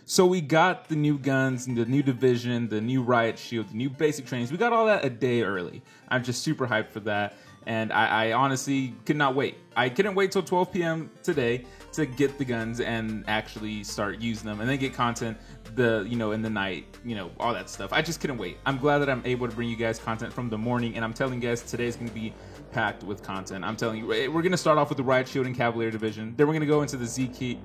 So we got the new guns, the new division, the new riot shield, the new basic trainings. We got all that a day early. I'm just super hyped for that, and I honestly could not wait. I couldn't wait till 12 p.m. today to get the guns and actually start using them, and then get content in the night, all that stuff. I just couldn't wait. I'm glad that I'm able to bring you guys content from the morning, and I'm telling you guys today's going to be packed with content. I'm telling you, we're going to start off with the riot shield and cavalier division. Then we're going to go into the ZK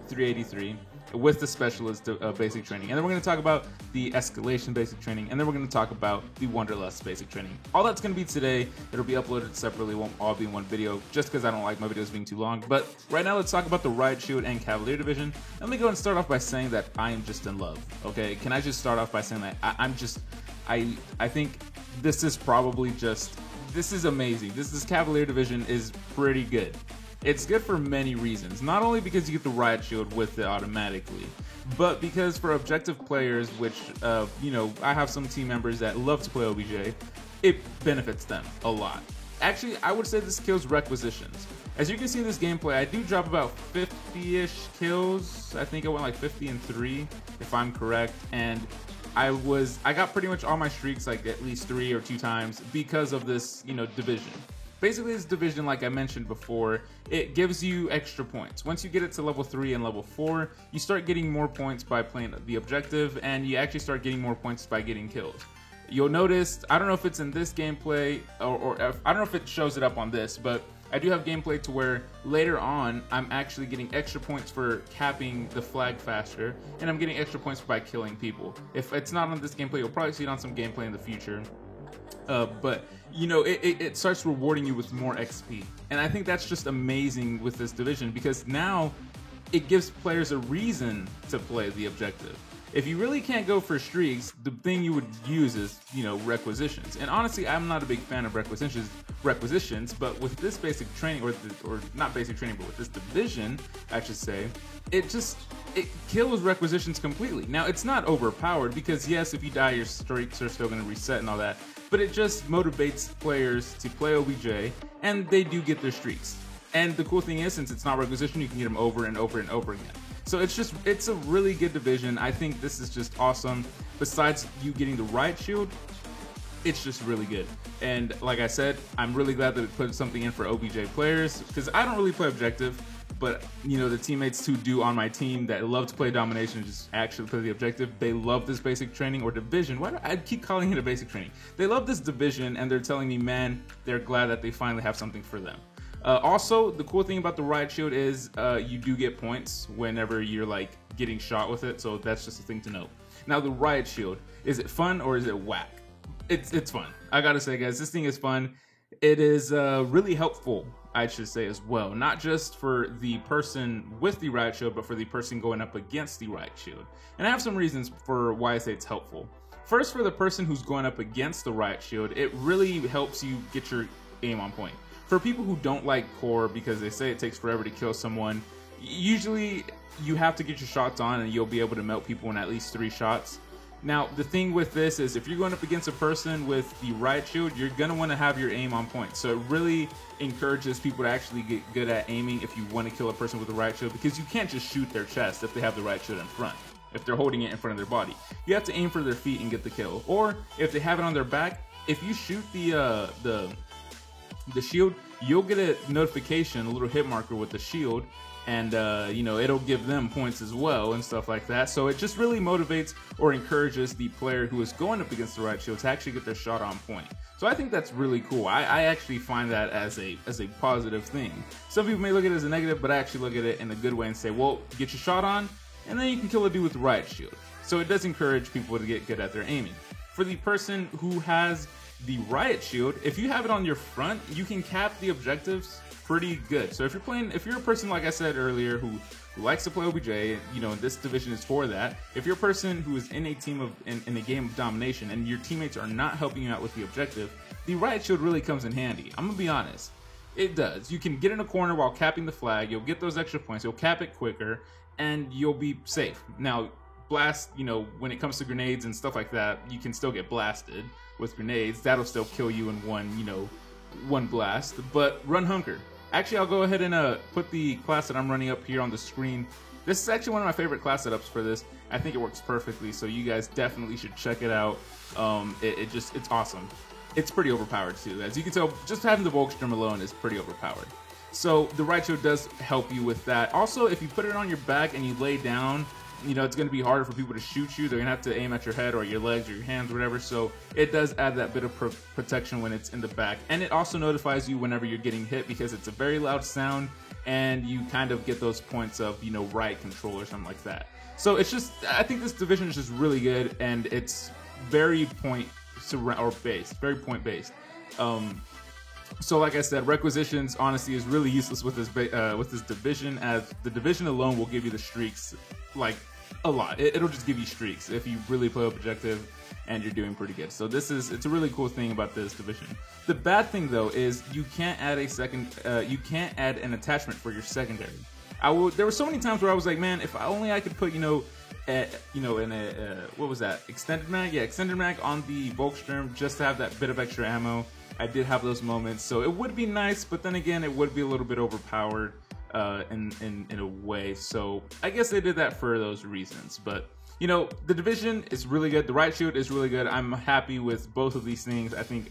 383. With the specialist basic training, and then we're going to talk about the escalation basic training, and then we're going to talk about the Wonderlust basic training. All that's going to be today. It'll be uploaded separately, won't all be in one video, just because I don't like my videos being too long. But right now, let's talk about the riot shield and cavalier division. Let me go and start off by saying that I am just in love. Okay, can I just start off by saying that I think this is probably this is amazing. This cavalier division is pretty good. It's good for many reasons, not only because you get the riot shield with it automatically, but because for objective players, which, I have some team members that love to play OBJ, it benefits them a lot. Actually, I would say this kills requisitions. As you can see in this gameplay, I do drop about 50-ish kills. I think I went like 50 and 3, if I'm correct, and I got pretty much all my streaks like at least 3 or 2 times because of this, division. Basically, this division, like I mentioned before, it gives you extra points. Once you get it to level 3 and level 4, you start getting more points by playing the objective, and you actually start getting more points by getting kills. You'll notice, I don't know if it's in this gameplay, or I don't know if it shows it up on this, but I do have gameplay to where later on, I'm actually getting extra points for capping the flag faster, and I'm getting extra points by killing people. If it's not on this gameplay, you'll probably see it on some gameplay in the future. But it starts rewarding you with more XP, and I think that's just amazing with this division, because now it gives players a reason to play the objective. If you really can't go for streaks, the thing you would use is requisitions, and honestly I'm not a big fan of requisitions, but with this basic training, or not basic training, but with this division, I should say, it kills requisitions completely. Now, it's not overpowered, because yes, if you die, your streaks are still going to reset and all that, but it just motivates players to play OBJ, and they do get their streaks. And the cool thing is, since it's not requisition, you can get them over and over and over again. So it's a really good division. I think this is just awesome. Besides you getting the riot shield, it's just really good. And like I said, I'm really glad that it put something in for OBJ players, because I don't really play objective, but the teammates who do on my team that love to play domination and just actually play the objective, they love this basic training or division. Why do I keep calling it a basic training? They love this division, and they're telling me, man, they're glad that they finally have something for them. Also, the cool thing about the riot shield is you do get points whenever you're like getting shot with it, so that's just a thing to note. Now, the riot shield, is it fun or is it whack? It's fun. I gotta say, guys, this thing is fun. It is really helpful, I should say, as well. Not just for the person with the riot shield, but for the person going up against the riot shield. And I have some reasons for why I say it's helpful. First, for the person who's going up against the riot shield, it really helps you get your aim on point. For people who don't like core because they say it takes forever to kill someone, usually you have to get your shots on and you'll be able to melt people in at least 3 shots. Now, the thing with this is if you're going up against a person with the riot shield, you're going to want to have your aim on point. So it really encourages people to actually get good at aiming if you want to kill a person with a riot shield, because you can't just shoot their chest if they have the riot shield in front, if they're holding it in front of their body. You have to aim for their feet and get the kill. Or if they have it on their back, if you shoot the shield, you'll get a notification, a little hit marker with the shield, and it'll give them points as well and stuff like that. So it just really motivates or encourages the player who is going up against the riot shield to actually get their shot on point. So I think that's really cool. I actually find that as a positive thing. Some people may look at it as a negative, but I actually look at it in a good way and say, well, get your shot on, and then you can kill a dude with the riot shield. So it does encourage people to get good at their aiming. For the person who has the riot shield, if you have it on your front, you can cap the objectives pretty good. So if you're a person, like I said earlier, who likes to play OBJ, this division is for that. If you're a person who is in a team in a game of domination and your teammates are not helping you out with the objective, the riot shield really comes in handy. I'm gonna be honest, it does. You can get in a corner while capping the flag, you'll get those extra points, you'll cap it quicker, and you'll be safe. Now, blast, when it comes to grenades and stuff like that, you can still get blasted with grenades. That'll still kill you in one blast, but run hunker. Actually, I'll go ahead and put the class that I'm running up here on the screen. This is actually one of my favorite class setups for this. I think it works perfectly, so you guys definitely should check it out. It's awesome. It's pretty overpowered too. As you can tell, just having the Volkssturm alone is pretty overpowered. So the right shield does help you with that. Also, if you put it on your back and you lay down, you know, it's going to be harder for people to shoot you. They're going to have to aim at your head or your legs or your hands or whatever. So it does add that bit of protection when it's in the back. And it also notifies you whenever you're getting hit because it's a very loud sound and you kind of get those points of, you know, riot control or something like that. So it's just, I think this division is just really good and it's very point based. So like I said, requisitions honestly is really useless with this division, as the division alone will give you the streaks like a lot. It'll just give you streaks if you really play objective and you're doing pretty good. So it's a really cool thing about this division. The bad thing though is you can't add you can't add an attachment for your secondary. There were so many times where I was like, man, if only I could put what was that, extended mag? Yeah, extended mag on the Volkssturm just to have that bit of extra ammo. I did have those moments, so it would be nice, but then again, it would be a little bit overpowered in a way. So I guess they did that for those reasons. But you know, the division is really good. The right shield is really good. I'm happy with both of these things. I think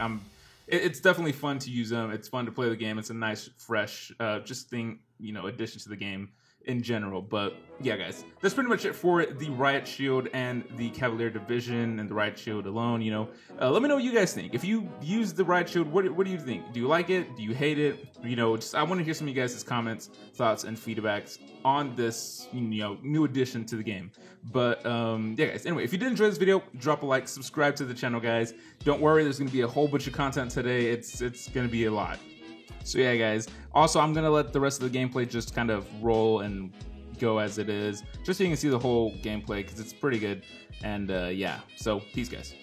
it's definitely fun to use them. It's fun to play the game. It's a nice, fresh, just thing, you know, addition to the game in general. But yeah, guys, that's pretty much it for the Riot Shield and the Cavalier division and the Riot Shield alone. You know, let me know what you guys think. If you use the Riot Shield, what do you think? Do you like it? Do you hate it? You know, just I want to hear some of you guys' comments, thoughts, and feedbacks on this, you know, new addition to the game. But yeah, guys, anyway, if you did enjoy this video, drop a like, subscribe to the channel, guys. Don't worry, there's gonna be a whole bunch of content today. It's gonna be a lot. So yeah, guys, also I'm gonna let the rest of the gameplay just kind of roll and go as it is, just so you can see the whole gameplay, because it's pretty good. And yeah, so peace, guys.